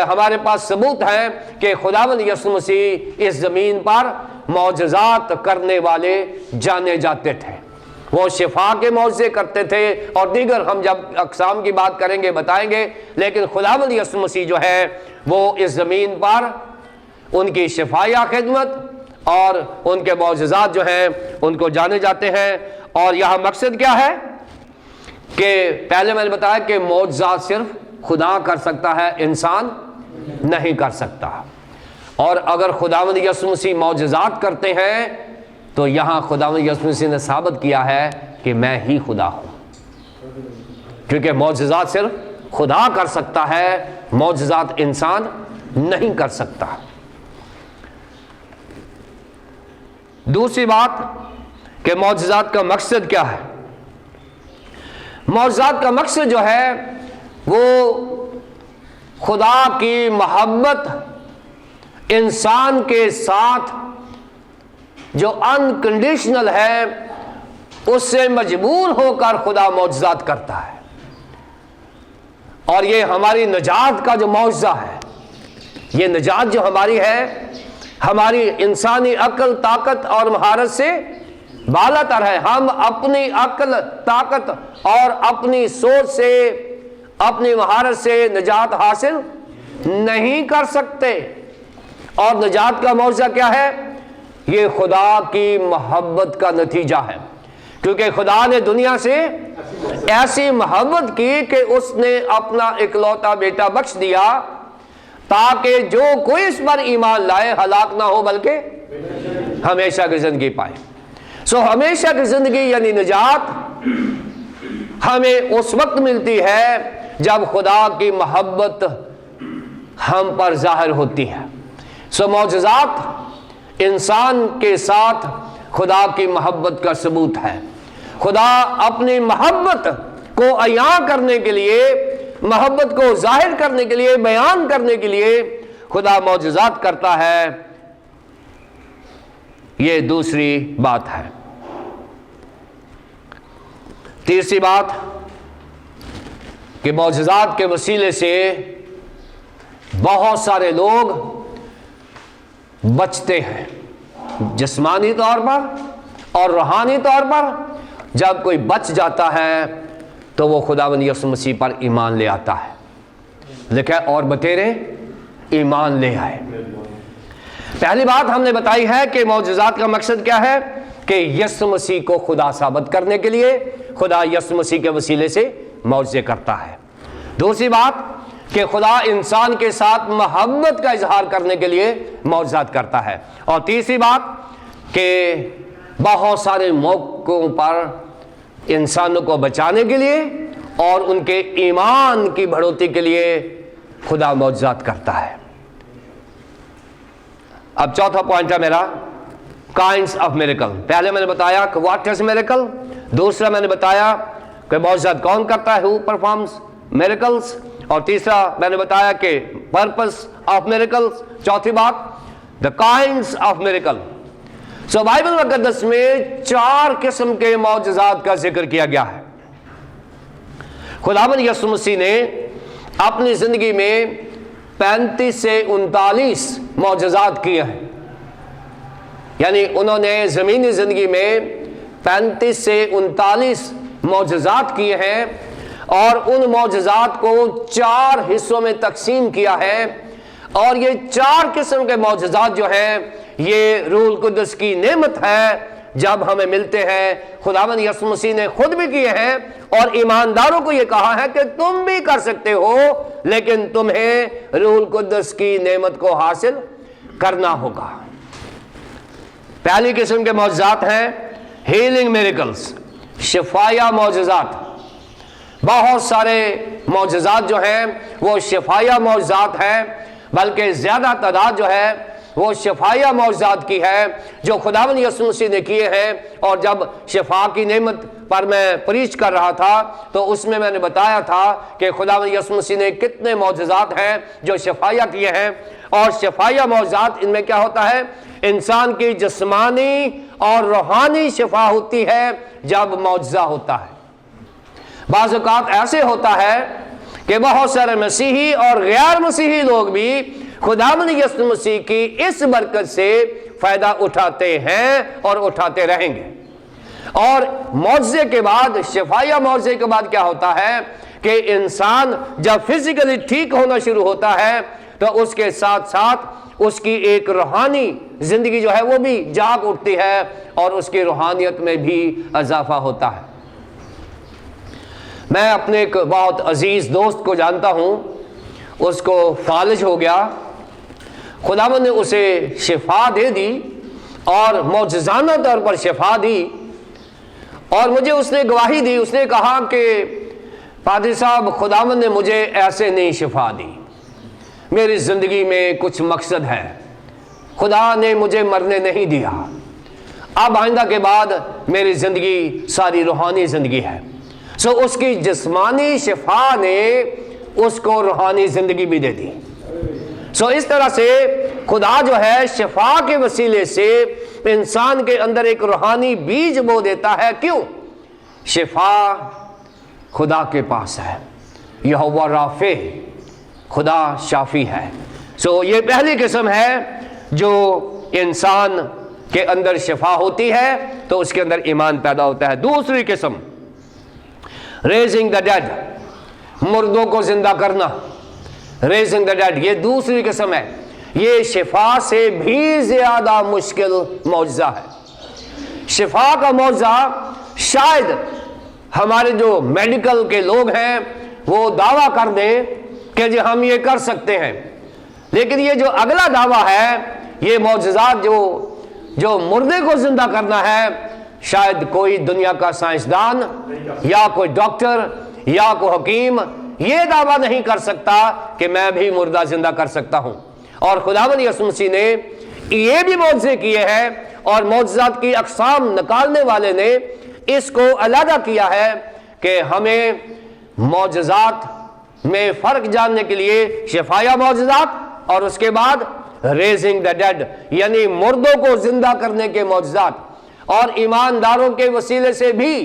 ہمارے پاس ثبوت ہیں کہ خداوند یسوع مسیح اس زمین پر معجزات کرنے والے جانے جاتے تھے۔ وہ شفا کے معجزے کرتے تھے اور دیگر ہم جب اقسام کی بات کریں گے بتائیں گے، لیکن خداوند یسوع مسیح جو ہے وہ اس زمین پر ان کی شفایہ خدمت اور ان کے معجزات جو ہیں ان کو جانے جاتے ہیں۔ اور یہاں مقصد کیا ہے کہ پہلے میں نے بتایا کہ معجزات صرف خدا کر سکتا ہے، انسان نہیں کر سکتا، اور اگر خداوند یسوع مسیح معجزات کرتے ہیں تو یہاں خداوند یسوع مسیح نے ثابت کیا ہے کہ میں ہی خدا ہوں، کیونکہ معجزات صرف خدا کر سکتا ہے، معجزات انسان نہیں کر سکتا۔ دوسری بات کہ معجزات کا مقصد کیا ہے؟ معجزات کا مقصد جو ہے وہ خدا کی محبت انسان کے ساتھ جو انکنڈیشنل ہے اس سے مجبور ہو کر خدا معجزات کرتا ہے، اور یہ ہماری نجات کا جو معجزہ ہے، یہ نجات جو ہماری ہے ہماری انسانی عقل، طاقت اور مہارت سے بالا تر ہے۔ ہم اپنی عقل، طاقت اور اپنی سوچ سے، اپنی مہارت سے نجات حاصل نہیں کر سکتے، اور نجات کا معجزہ کیا ہے؟ یہ خدا کی محبت کا نتیجہ ہے، کیونکہ خدا نے دنیا سے ایسی محبت کی کہ اس نے اپنا اکلوتا بیٹا بخش دیا تاکہ جو کوئی اس پر ایمان لائے ہلاک نہ ہو بلکہ ہمیشہ کی زندگی پائے۔ سو ہمیشہ کی زندگی یعنی نجات ہمیں اس وقت ملتی ہے جب خدا کی محبت ہم پر ظاہر ہوتی ہے۔ سو معجزات انسان کے ساتھ خدا کی محبت کا ثبوت ہے۔ خدا اپنی محبت کو عیاں کرنے کے لیے، محبت کو ظاہر کرنے کے لیے، بیان کرنے کے لیے خدا معجزات کرتا ہے۔ یہ دوسری بات ہے۔ تیسری بات کہ معجزات کے وسیلے سے بہت سارے لوگ بچتے ہیں، جسمانی طور پر اور روحانی طور پر۔ جب کوئی بچ جاتا ہے تو وہ خداوند یسوع مسیح پر ایمان لے آتا ہے، لکھا ہے اور بتیرے ایمان لے آئے۔ پہلی بات ہم نے بتائی ہے کہ معجزات کا مقصد کیا ہے، کہ یسوع مسیح کو خدا ثابت کرنے کے لیے خدا یسوع مسیح کے وسیلے سے معجزے کرتا ہے۔ دوسری بات کہ خدا انسان کے ساتھ محبت کا اظہار کرنے کے لیے معجزات کرتا ہے۔ اور تیسری بات کہ بہت سارے موقعوں پر انسانوں کو بچانے کے لیے اور ان کے ایمان کی بڑھوتری کے لیے خدا معجزات کرتا ہے۔ اب چوتھا پوائنٹ ہے میرا، کائنڈز آف میریکل۔ پہلے میں نے بتایا کہ واٹ از میریکل، دوسرا میں نے بتایا کہ معجزات کون کرتا ہے، ہو پرفارمز میریکلز، اور تیسرا میں نے بتایا کہ پرپس آف میریکلز۔ چوتھی بات the kinds of miracle. So Bible مقدس میں 4 قسم کے معجزات کا ذکر کیا گیا ہے۔ خداوند یسوع مسیح نے اپنی زندگی میں 35 سے 39 معجزات کیے ہیں، یعنی انہوں نے زمینی زندگی میں 35 سے 39 معجزات کیے ہیں، اور ان معجزات کو 4 حصوں میں تقسیم کیا ہے۔ اور یہ 4 قسم کے معجزات جو ہیں یہ روح القدس کی نعمت ہے جب ہمیں ملتے ہیں۔ خداوند یسوع مسیح نے خود بھی کیے ہیں اور ایمانداروں کو یہ کہا ہے کہ تم بھی کر سکتے ہو، لیکن تمہیں روح القدس کی نعمت کو حاصل کرنا ہوگا۔ پہلی قسم کے معجزات ہیں ہیلنگ میریکلز، شفایہ معجزات۔ بہت سارے معجزات جو ہیں وہ شفایہ معجزات ہیں، بلکہ زیادہ تعداد جو ہے وہ شفایہ معجزات کی ہے جو خداوند یسوع مسیح نے کیے ہیں۔ اور جب شفا کی نعمت پر میں پریچ کر رہا تھا تو اس میں نے بتایا تھا کہ خداوند یسوع مسیح نے کتنے معجزات ہیں جو شفایہ کیے ہیں۔ اور شفایہ معجزات ان میں کیا ہوتا ہے؟ انسان کی جسمانی اور روحانی شفا ہوتی ہے جب معجزہ ہوتا ہے۔ بعض اوقات ایسے ہوتا ہے کہ بہت سارے مسیحی اور غیر مسیحی لوگ بھی خداوند یسوع مسیح کی اس برکت سے فائدہ اٹھاتے ہیں اور اٹھاتے رہیں گے۔ اور معجزے کے بعد، شفایہ معجزے کے بعد کیا ہوتا ہے کہ انسان جب فزیکلی ٹھیک ہونا شروع ہوتا ہے تو اس کے ساتھ ساتھ اس کی ایک روحانی زندگی جو ہے وہ بھی جاگ اٹھتی ہے اور اس کی روحانیت میں بھی اضافہ ہوتا ہے۔ میں اپنے ایک بہت عزیز دوست کو جانتا ہوں، اس کو فالج ہو گیا، خداوند نے اسے شفا دے دی اور معجزانہ طور پر شفا دی، اور مجھے اس نے گواہی دی۔ اس نے کہا کہ پادری صاحب، خداوند نے مجھے ایسے نہیں شفا دی، میری زندگی میں کچھ مقصد ہے، خدا نے مجھے مرنے نہیں دیا، اب آئندہ کے بعد میری زندگی ساری روحانی زندگی ہے۔ اس کی جسمانی شفا نے اس کو روحانی زندگی بھی دے دی۔ اس طرح سے خدا جو ہے شفا کے وسیلے سے انسان کے اندر ایک روحانی بیج بو دیتا ہے۔ کیوں؟ شفا خدا کے پاس ہے، یہوہ رافع، خدا شافی ہے۔ یہ پہلی قسم ہے جو انسان کے اندر شفا ہوتی ہے تو اس کے اندر ایمان پیدا ہوتا ہے۔ دوسری قسم، ریزنگ دا ڈیڈ، مردوں کو زندہ کرنا، ریزنگ دا ڈیڈ، یہ دوسری قسم ہے۔ یہ شفا سے بھی زیادہ مشکل معجزہ ہے۔ شفا کا معجزہ شاید ہمارے جو میڈیکل کے لوگ ہیں وہ دعویٰ کر دیں کہ جی ہم یہ کر سکتے ہیں، لیکن یہ جو اگلا دعویٰ ہے، یہ معجزات جو مردے کو زندہ کرنا ہے، شاید کوئی دنیا کا سائنسدان یا کوئی ڈاکٹر یا کوئی حکیم یہ دعویٰ نہیں کر سکتا کہ میں بھی مردہ زندہ کر سکتا ہوں۔ اور خداوند یسوع مسیح نے یہ بھی معجزے کیے ہیں، اور معجزات کی اقسام نکالنے والے نے اس کو علیحدہ کیا ہے کہ ہمیں معجزات میں فرق جاننے کے لیے شفایہ معجزات اور اس کے بعد ریزنگ دا ڈیڈ یعنی مردوں کو زندہ کرنے کے معجزات، اور ایمانداروں کے وسیلے سے بھی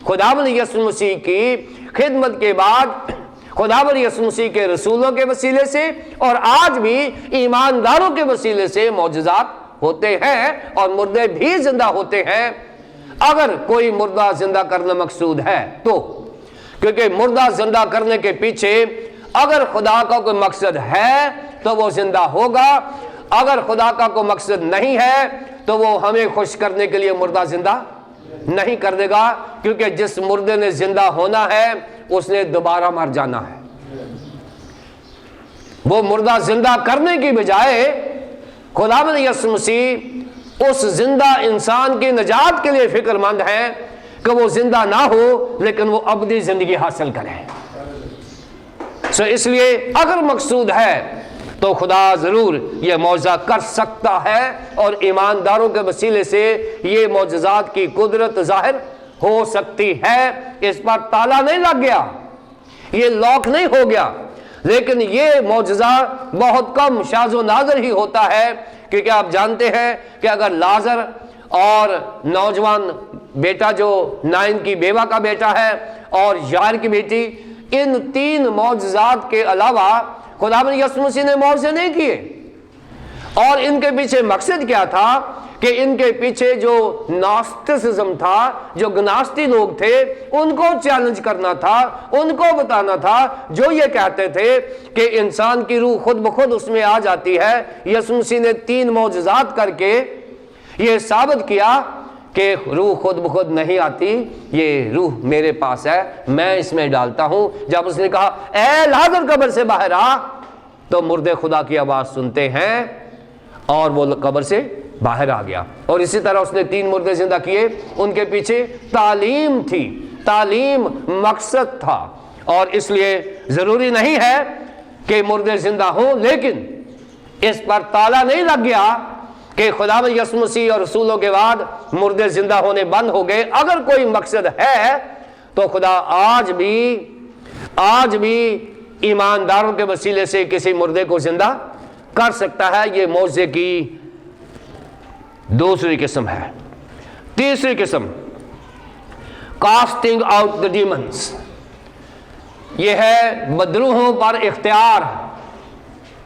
خداوند یسوع مسیح کی خدمت کے بعد خداوند یسوع مسیح کے رسولوں کے وسیلے سے اور آج بھی ایمانداروں کے وسیلے سے معجزات ہوتے ہیں اور مردے بھی زندہ ہوتے ہیں، اگر کوئی مردہ زندہ کرنا مقصود ہے تو۔ کیونکہ مردہ زندہ کرنے کے پیچھے اگر خدا کا کوئی مقصد ہے تو وہ زندہ ہوگا، اگر خدا کا کوئی مقصد نہیں ہے تو وہ ہمیں خوش کرنے کے لیے مردہ زندہ نہیں کر دے گا، کیونکہ جس مردے نے زندہ ہونا ہے اس نے دوبارہ مر جانا ہے۔ وہ مردہ زندہ کرنے کی بجائے خداوند یسوع مسیح اس زندہ انسان کی نجات کے لیے فکر مند ہے کہ وہ زندہ نہ ہو لیکن وہ ابدی زندگی حاصل کرے۔ اس لیے اگر مقصود ہے تو خدا ضرور یہ معجزہ کر سکتا ہے، اور ایمانداروں کے وسیلے سے یہ معجزات کی قدرت ظاہر ہو سکتی ہے۔ اس پر تالا نہیں لگ گیا، یہ لاک نہیں ہو گیا، لیکن یہ معجزہ بہت کم شاذ و نادر ہی ہوتا ہے، کیونکہ آپ جانتے ہیں کہ اگر لازر اور نوجوان بیٹا جو نائن کی بیوہ کا بیٹا ہے اور یار کی بیٹی، ان تین معجزات کے علاوہ خداوند یسوع مسیح نے معجزے نہیں کیے، اور ان کے پیچھے مقصد کیا تھا کہ ان کے پیچھے جو ناسٹسزم تھا، جو گناستی لوگ تھے، ان کو چیلنج کرنا تھا، ان کو بتانا تھا جو یہ کہتے تھے کہ انسان کی روح خود بخود اس میں آ جاتی ہے۔ یسوع مسیح نے تین معجزات کر کے یہ ثابت کیا کہ روح خود بخود نہیں آتی، یہ روح میرے پاس ہے، میں اس میں ڈالتا ہوں۔ جب اس نے کہا اے لازر قبر سے باہر آ، تو مردے خدا کی آواز سنتے ہیں اور وہ قبر سے باہر آ گیا۔ اور اسی طرح اس نے تین مردے زندہ کیے، ان کے پیچھے تعلیم تھی، تعلیم مقصد تھا، اور اس لیے ضروری نہیں ہے کہ مردے زندہ ہوں، لیکن اس پر تالا نہیں لگ گیا کہ خدا یسوع مسیح اور رسولوں کے بعد مردے زندہ ہونے بند ہو گئے۔ اگر کوئی مقصد ہے تو خدا آج بھی ایمانداروں کے وسیلے سے کسی مردے کو زندہ کر سکتا ہے۔ یہ معجزے کی دوسری قسم ہے۔ تیسری قسم، کاسٹنگ آؤٹ دی ڈیمنز، یہ ہے بدروحوں پر اختیار،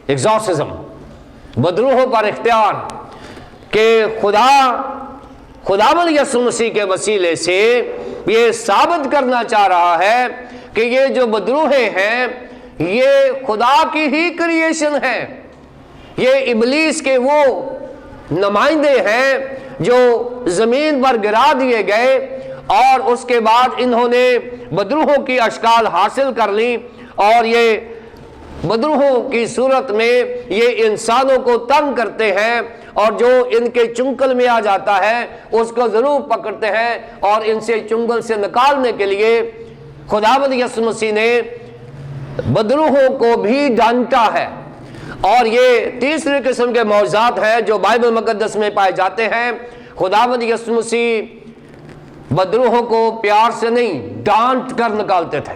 ایگزورسزم، بدروحوں پر اختیار، کہ خداوند یسوع مسیح کے وسیلے سے یہ ثابت کرنا چاہ رہا ہے کہ یہ جو بدروحیں ہیں یہ خدا کی ہی کریشن ہے، یہ ابلیس کے وہ نمائندے ہیں جو زمین پر گرا دیے گئے، اور اس کے بعد انہوں نے بدروحوں کی اشکال حاصل کر لی، اور یہ بدروحوں کی صورت میں یہ انسانوں کو تنگ کرتے ہیں، اور جو ان کے چنگل میں آ جاتا ہے اس کو ضرور پکڑتے ہیں، اور ان سے چنگل سے نکالنے کے لیے خداوند یسوع مسیح نے بدروحوں کو بھی ڈانٹا ہے۔ اور یہ تیسری قسم کے معجزات ہیں جو بائبل مقدس میں پائے جاتے ہیں۔ خداوند یسوع مسیح بدروحوں کو پیار سے نہیں، ڈانٹ کر نکالتے تھے،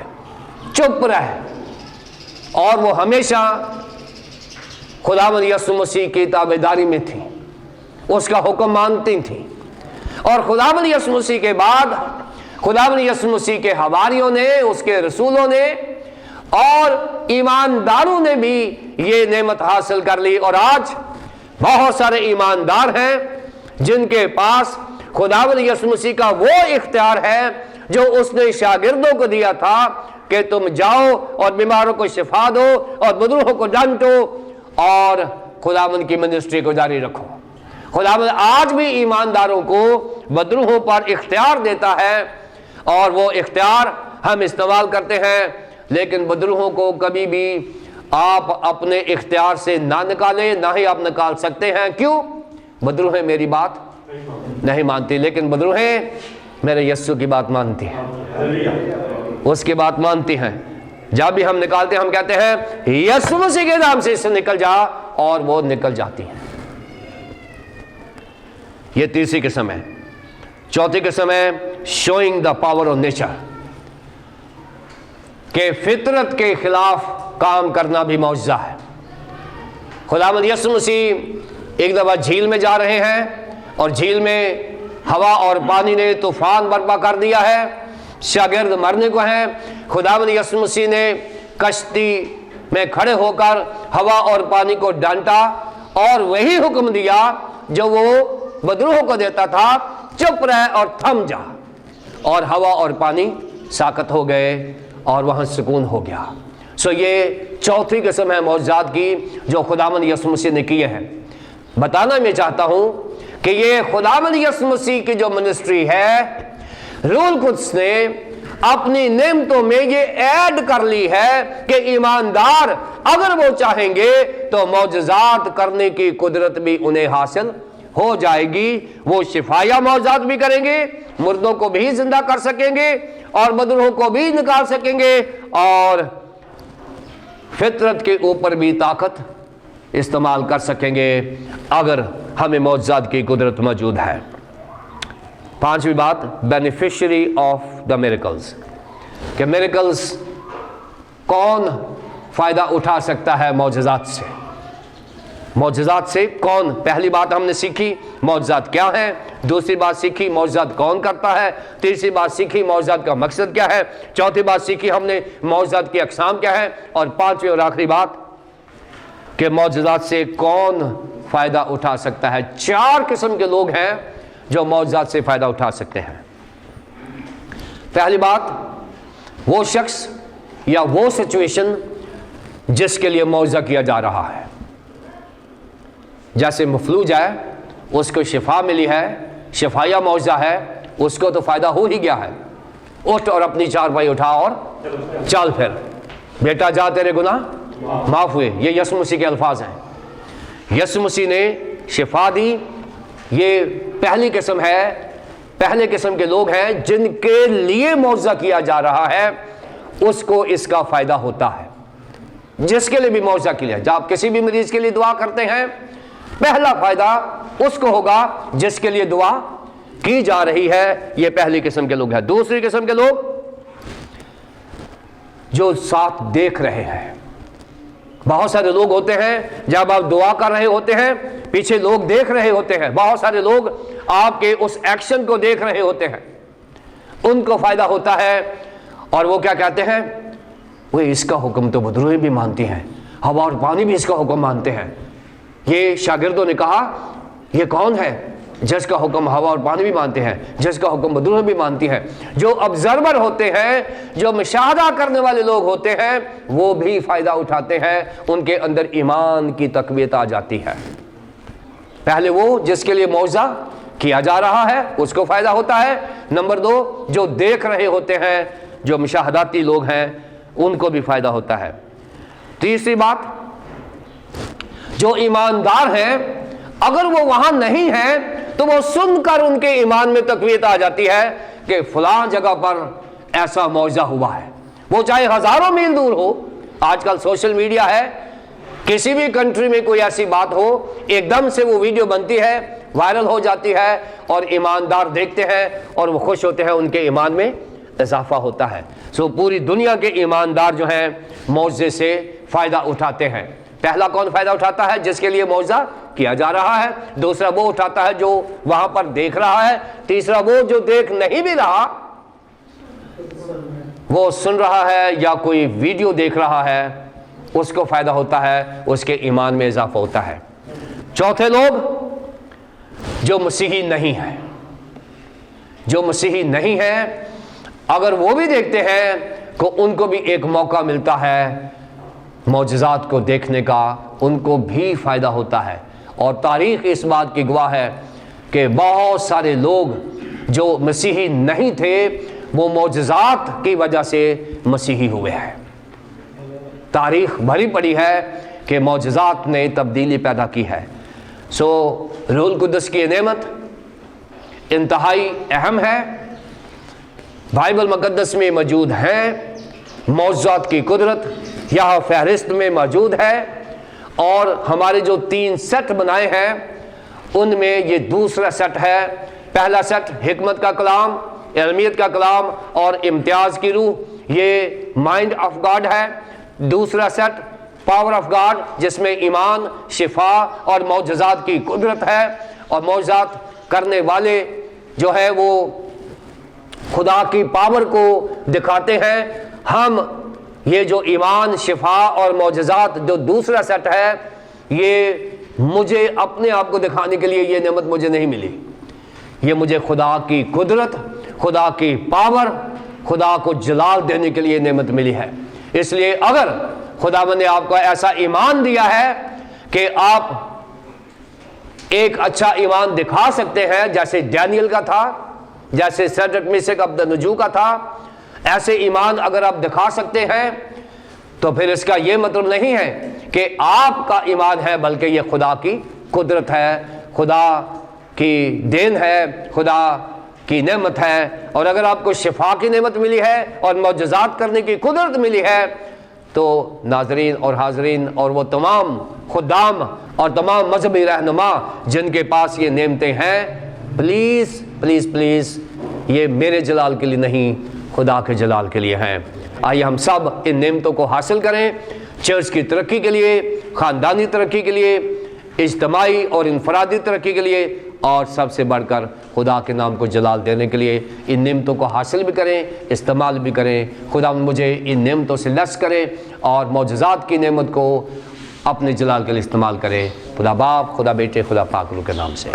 چپ رہے، اور وہ ہمیشہ خداوند یسوع مسیح کی تابعداری میں تھی، اس کا حکم مانتی تھی۔ اور خداوند یسوع مسیح کے بعد خداوند یسوع مسیح کے حواریوں نے، اس کے رسولوں نے اور ایمانداروں نے بھی یہ نعمت حاصل کر لی، اور آج بہت سارے ایماندار ہیں جن کے پاس خداوند یسوع مسیح کا وہ اختیار ہے جو اس نے شاگردوں کو دیا تھا کہ تم جاؤ اور بیماروں کو شفا دو اور بدروحوں کو ڈانٹو اور خداوند کی منسٹری کو جاری رکھو۔ خداوند آج بھی ایمانداروں کو بدروحوں پر اختیار دیتا ہے، اور وہ اختیار ہم استعمال کرتے ہیں، لیکن بدروحوں کو کبھی بھی آپ اپنے اختیار سے نہ نکالیں، نہ ہی آپ نکال سکتے ہیں۔ کیوں؟ بدروحیں میری بات نہیں مانتی، لیکن بدروحیں میرے یسوع کی بات مانتی ہیں، اس کی بات مانتی ہیں۔ جب بھی ہم نکالتے ہیں ہم کہتے ہیں یسوع مسیح کے نام سے اس سے نکل جا، اور وہ نکل جاتی ہیں۔ یہ تیسری قسم ہے۔ چوتھی قسم ہے شوئنگ دا پاور آف نیچر، کہ فطرت کے خلاف کام کرنا بھی معجزہ ہے۔ خداوند یسوع مسیح ایک دفعہ جھیل میں جا رہے ہیں، اور جھیل میں ہوا اور پانی نے طوفان برپا کر دیا ہے، شاگرد مرنے کو ہیں۔ خداوند یسوع مسیح نے کشتی میں کھڑے ہو کر ہوا اور پانی کو ڈانٹا، اور وہی حکم دیا جو وہ بدروحوں کو دیتا تھا، چپ رہ اور تھم جا، اور ہوا اور پانی ساکت ہو گئے اور وہاں سکون ہو گیا۔ یہ چوتھی قسم ہے معجزات کی جو خداوند یسوع مسیح نے کیے ہیں۔ بتانا میں چاہتا ہوں کہ یہ خداوند یسوع مسیح کی جو منسٹری ہے، روح القدس نے اپنی نعمتوں میں یہ ایڈ کر لی ہے کہ ایماندار اگر وہ چاہیں گے تو معجزات کرنے کی قدرت بھی انہیں حاصل ہو جائے گی۔ وہ شفایہ معجزات بھی کریں گے، مردوں کو بھی زندہ کر سکیں گے، اور بدروحوں کو بھی نکال سکیں گے، اور فطرت کے اوپر بھی طاقت استعمال کر سکیں گے اگر ہمیں معجزات کی قدرت موجود ہے۔ پانچویں بات، بینیفیشری آف دا میریکلز، کہ میریکلز کون فائدہ اٹھا سکتا ہے معجزات سے؟ معجزات سے کون؟ پہلی بات ہم نے سیکھی معجزات کیا ہیں، دوسری بات سیکھی معجزات کون کرتا ہے، تیسری بات سیکھی معجزات کا مقصد کیا ہے، چوتھی بات سیکھی ہم نے معجزات کی اقسام کیا ہے، اور پانچویں اور آخری بات کہ معجزات سے کون فائدہ اٹھا سکتا ہے۔ چار قسم کے لوگ ہیں جو معجزات سے فائدہ اٹھا سکتے ہیں۔ پہلی بات، وہ شخص یا وہ سچویشن جس کے لیے معجزہ کیا جا رہا ہے، جیسے مفلوج ہے، اس کو شفا ملی ہے، شفایہ معجزہ ہے، اس کو تو فائدہ ہو ہی گیا ہے، اٹھ اور اپنی چارپائی اٹھا اور چل پھر، بیٹا جا تیرے گناہ معاف ہوئے۔ یہ یسوع مسیح کے الفاظ ہیں۔ یسوع مسیح نے شفا دی۔ یہ پہلی قسم ہے پہلے قسم کے لوگ ہیں جن کے لیے معجزہ کیا جا رہا ہے اس کو اس کا فائدہ ہوتا ہے. جس کے لیے بھی معجزہ کیا، جب آپ کسی بھی مریض کے لیے دعا کرتے ہیں پہلا فائدہ اس کو ہوگا جس کے لیے دعا کی جا رہی ہے. یہ پہلی قسم کے لوگ ہیں. دوسری قسم کے لوگ جو ساتھ دیکھ رہے ہیں. بہت سارے لوگ ہوتے ہیں جب آپ دعا کر رہے ہوتے ہیں پیچھے لوگ دیکھ رہے ہوتے ہیں. بہت سارے لوگ آپ کے اس ایکشن کو دیکھ رہے ہوتے ہیں. ان کو فائدہ ہوتا ہے اور وہ کیا کہتے ہیں؟ وہ اس کا حکم تو بدروہیں بھی مانتی ہیں، ہوا اور پانی بھی اس کا حکم مانتے ہیں. یہ شاگردوں نے کہا یہ کون ہے جس کا حکم ہوا اور پانی بھی مانتے ہیں، جس کا حکم بدروہیں بھی مانتی ہیں. جو ابزرور ہوتے ہیں، جو مشاہدہ کرنے والے لوگ ہوتے ہیں، وہ بھی فائدہ اٹھاتے ہیں. ان کے اندر ایمان کی تقویت آ جاتی ہے. پہلے وہ جس کے لیے معجزہ کیا جا رہا ہے اس کو فائدہ ہوتا ہے. نمبر 2 جو دیکھ رہے ہوتے ہیں، جو مشاہداتی لوگ ہیں، ان کو بھی فائدہ ہوتا ہے. تیسری بات، جو ایماندار ہیں اگر وہ وہاں نہیں ہیں تو وہ سن کر ان کے ایمان میں تقویت آ جاتی ہے کہ فلاں جگہ پر ایسا معجزہ ہوا ہے. وہ چاہے ہزاروں میل دور ہو. آج کل سوشل میڈیا ہے، کسی بھی کنٹری میں کوئی ایسی بات ہو ایک دم سے وہ ویڈیو بنتی ہے، وائرل ہو جاتی ہے اور ایماندار دیکھتے ہیں اور وہ خوش ہوتے ہیں، ان کے ایمان میں اضافہ ہوتا ہے. پوری دنیا کے ایماندار جو ہیں معجزے سے فائدہ اٹھاتے ہیں. پہلا کون فائدہ اٹھاتا ہے؟ جس کے لیے معجزہ کیا جا رہا ہے. دوسرا وہ اٹھاتا ہے جو وہاں پر دیکھ رہا ہے. تیسرا وہ جو دیکھ نہیں بھی رہا، وہ سن رہا ہے یا کوئی ویڈیو دیکھ رہا ہے، اس کو فائدہ ہوتا ہے، اس کے ایمان میں اضافہ ہوتا ہے. چوتھے لوگ جو مسیحی نہیں ہیں. جو مسیحی نہیں ہیں اگر وہ بھی دیکھتے ہیں تو ان کو بھی ایک موقع ملتا ہے معجزات کو دیکھنے کا، ان کو بھی فائدہ ہوتا ہے. اور تاریخ اس بات کی گواہ ہے کہ بہت سارے لوگ جو مسیحی نہیں تھے وہ معجزات کی وجہ سے مسیحی ہوئے ہیں. تاریخ بھری پڑی ہے کہ معجزات نے تبدیلی پیدا کی ہے. روح القدس کی نعمت انتہائی اہم ہے. بائبل مقدس میں موجود ہے. معجزات کی قدرت یہاں فہرست میں موجود ہے. اور ہمارے جو 3 سیٹ بنائے ہیں ان میں یہ دوسرا سیٹ ہے. پہلا سیٹ حکمت کا کلام، علمیت کا کلام اور امتیاز کی روح، یہ مائنڈ آف گاڈ ہے. دوسرا سیٹ پاور آف گاڈ جس میں ایمان، شفا اور معجزات کی قدرت ہے. اور معجزات کرنے والے جو ہے وہ خدا کی پاور کو دکھاتے ہیں. ہم یہ جو ایمان، شفا اور معجزات جو دوسرا سیٹ ہے، یہ مجھے اپنے آپ کو دکھانے کے لیے یہ نعمت مجھے نہیں ملی. یہ مجھے خدا کی قدرت، خدا کی پاور، خدا کو جلال دینے کے لیے نعمت ملی ہے. اس لیے اگر خدا نے آپ کو ایسا ایمان دیا ہے کہ آپ ایک اچھا ایمان دکھا سکتے ہیں جیسے ڈینیل کا تھا، جیسے سیڈرک میشک عبدالنجو کا تھا، ایسے ایمان اگر آپ دکھا سکتے ہیں تو پھر اس کا یہ مطلب نہیں ہے کہ آپ کا ایمان ہے، بلکہ یہ خدا کی قدرت ہے، خدا کی دین ہے، خدا کی نعمت ہے. اور اگر آپ کو شفا کی نعمت ملی ہے اور معجزات کرنے کی قدرت ملی ہے تو ناظرین اور حاضرین اور وہ تمام خدام اور تمام مذہبی رہنما جن کے پاس یہ نعمتیں ہیں، پلیز پلیز پلیز یہ میرے جلال کے لیے نہیں، خدا کے جلال کے لیے ہیں. آئیے ہم سب ان نعمتوں کو حاصل کریں، چرچ کی ترقی کے لیے، خاندانی ترقی کے لیے، اجتماعی اور انفرادی ترقی کے لیے، اور سب سے بڑھ کر خدا کے نام کو جلال دینے کے لیے ان نعمتوں کو حاصل بھی کریں، استعمال بھی کریں. خدا مجھے ان نعمتوں سے لیس کرے اور معجزات کی نعمت کو اپنے جلال کے لیے استعمال کرے. خدا باپ، خدا بیٹے، خدا پاک روح کے نام سے.